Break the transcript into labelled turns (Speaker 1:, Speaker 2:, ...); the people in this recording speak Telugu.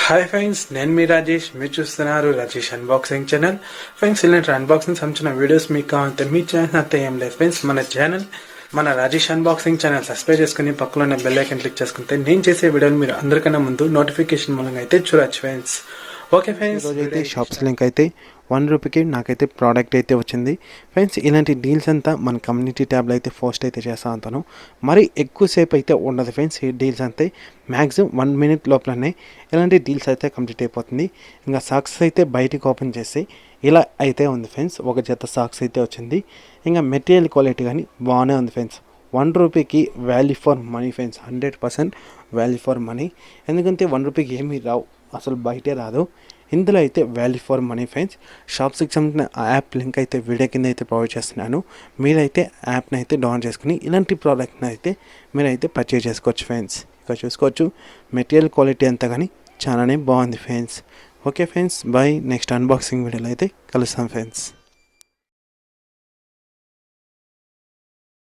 Speaker 1: హాయ్ ఫ్రెండ్స్, నేను మీ రాజేష్. మీరు చూస్తున్నారు రాజేష్ అన్బాక్సింగ్ ఛానల్. ఫ్రెండ్స్, ఇలాంటి అన్బాక్సింగ్ సంబంధించిన వీడియోస్ మీకు కావాలంటే మీ ఛానల్ అంతా ఏం లేదు ఫ్రెండ్స్. మన రాజేష్ అన్బాక్సింగ్ ఛానల్ సబ్స్క్రైబ్ చేసుకుని పక్కలో ఉన్న బెల్ ఐకాన్ క్లిక్ చేసుకుంటే నేను చేసే వీడియోలు మీరు అందరికన్నా ముందు నోటిఫికేషన్ మూలంగా అయితే చూడొచ్చు ఫ్రెండ్స్. ఓకే ఫ్రెండ్స్,
Speaker 2: రోజైతే షాప్స్ లింక్ అయితే ₹1 నాకైతే ప్రోడక్ట్ అయితే వచ్చింది ఫ్రెండ్స్. ఇలాంటి డీల్స్ అంతా మన కమ్యూనిటీ ట్యాబ్లో అయితే పోస్ట్ అయితే చేస్తూ ఉంటాను. మరి ఎక్కువసేపు అయితే ఉండదు ఫ్రెండ్స్. ఈ డీల్స్ అంతే మ్యాక్సిమం 1 minute లోపలనే ఇలాంటి డీల్స్ అయితే కంప్లీట్ అయిపోతుంది. ఇంకా సాక్స్ అయితే బయటికి ఓపెన్ చేసి ఇలా అయితే ఉంది ఫ్రెండ్స్. ఒక జత సాక్స్ అయితే వచ్చింది. ఇంకా మెటీరియల్ క్వాలిటీ కానీ బాగానే ఉంది ఫ్రెండ్స్. ₹1కి value for money friends. 100% value for money. ఎందుకంటే ₹1 ఏమీ రావు, అసలు బయటే రాదు. ఇందులో అయితే వాల్యూ ఫర్ మనీ ఫ్రెండ్స్. షాప్స్కి సంబంధించిన యాప్ లింక్ అయితే వీడియో కింద అయితే ప్రొవైడ్ చేస్తున్నాను. మీరైతే యాప్ని అయితే డౌన్లోడ్ చేసుకుని ఇలాంటి ప్రోడక్ట్ని అయితే మీరైతే పర్చేజ్ చేసుకోవచ్చు ఫ్రెండ్స్. ఇక్కడ చూసుకోవచ్చు మెటీరియల్ క్వాలిటీ అంతా కానీ చాలానే బాగుంది friends. Okay friends, bye. Next unboxing వీడియోలో అయితే కలుస్తాం ఫ్రెండ్స్.